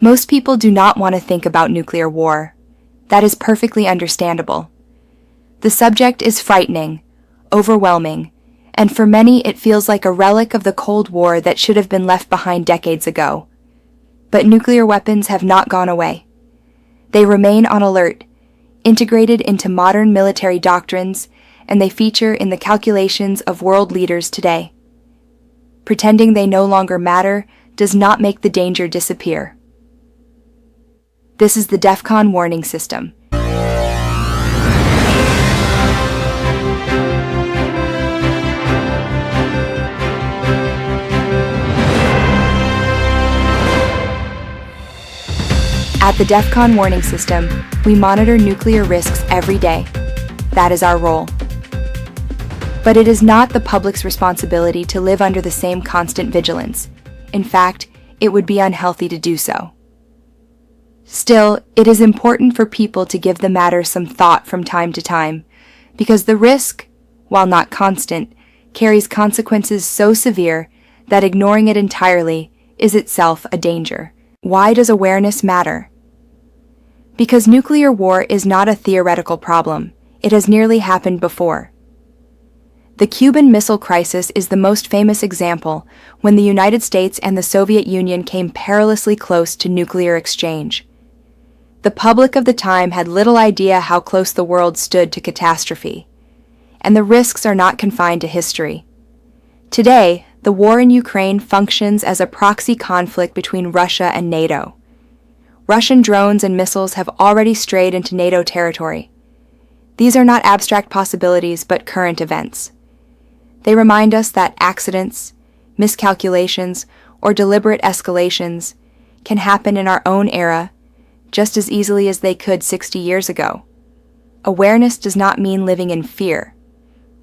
Most people do not want to think about nuclear war. That is perfectly understandable. The subject is frightening, overwhelming, and for many it feels like a relic of the Cold War that should have been left behind decades ago. But nuclear weapons have not gone away. They remain on alert, integrated into modern military doctrines, and they feature in the calculations of world leaders today. Pretending they no longer matter does not make the danger disappear. This is the DEFCON Warning System. At the DEFCON Warning System, we monitor nuclear risks every day. That is our role. But it is not the public's responsibility to live under the same constant vigilance. In fact, it would be unhealthy to do so. Still, it is important for people to give the matter some thought from time to time, because the risk, while not constant, carries consequences so severe that ignoring it entirely is itself a danger. Why does awareness matter? Because nuclear war is not a theoretical problem. It has nearly happened before. The Cuban Missile Crisis is the most famous example, when the United States and the Soviet Union came perilously close to nuclear exchange. The public of the time had little idea how close the world stood to catastrophe, and the risks are not confined to history. Today, the war in Ukraine functions as a proxy conflict between Russia and NATO. Russian drones and missiles have already strayed into NATO territory. These are not abstract possibilities, but current events. They remind us that accidents, miscalculations, or deliberate escalations can happen in our own era just as easily as they could 60 years ago. Awareness does not mean living in fear.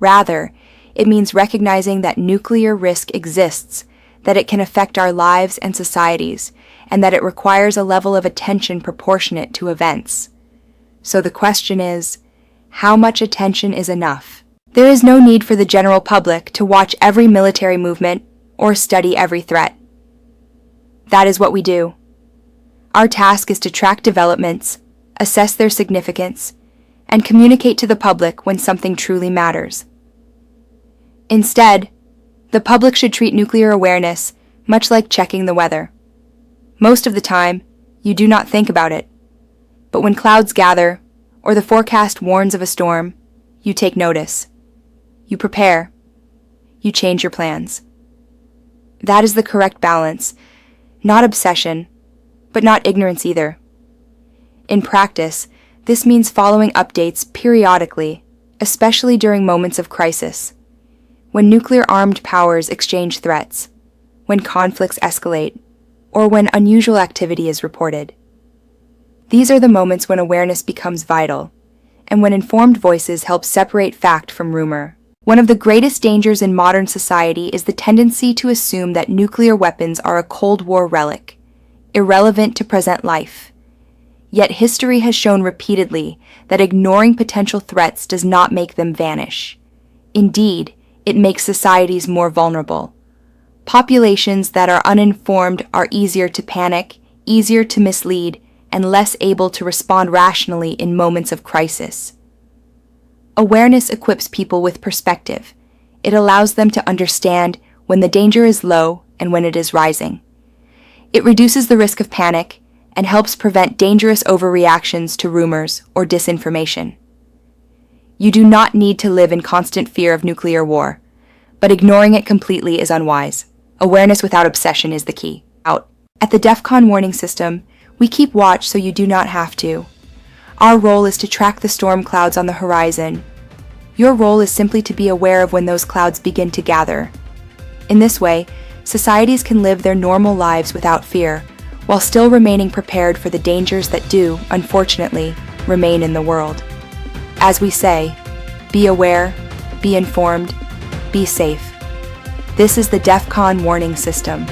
Rather, it means recognizing that nuclear risk exists, that it can affect our lives and societies, and that it requires a level of attention proportionate to events. So the question is, how much attention is enough? There is no need for the general public to watch every military movement or study every threat. That is what we do. Our task is to track developments, assess their significance, and communicate to the public when something truly matters. Instead, the public should treat nuclear awareness much like checking the weather. Most of the time, you do not think about it. But when clouds gather, or the forecast warns of a storm, you take notice. You prepare. You change your plans. That is the correct balance, not obsession, but not ignorance either. In practice, this means following updates periodically, especially during moments of crisis, when nuclear-armed powers exchange threats, when conflicts escalate, or when unusual activity is reported. These are the moments when awareness becomes vital, and when informed voices help separate fact from rumor. One of the greatest dangers in modern society is the tendency to assume that nuclear weapons are a Cold War relic, irrelevant to present life. Yet history has shown repeatedly that ignoring potential threats does not make them vanish. Indeed, it makes societies more vulnerable. Populations that are uninformed are easier to panic, easier to mislead, and less able to respond rationally in moments of crisis. Awareness equips people with perspective. It allows them to understand when the danger is low and when it is rising. It reduces the risk of panic and helps prevent dangerous overreactions to rumors or disinformation. You do not need to live in constant fear of nuclear war, but ignoring it completely is unwise. Awareness without obsession is the key. At the DEFCON Warning System, we keep watch so you do not have to. Our role is to track the storm clouds on the horizon. Your role is simply to be aware of when those clouds begin to gather. In this way, societies can live their normal lives without fear, while still remaining prepared for the dangers that do, unfortunately, remain in the world. As we say, be aware, be informed, be safe. This is the DEFCON Warning System.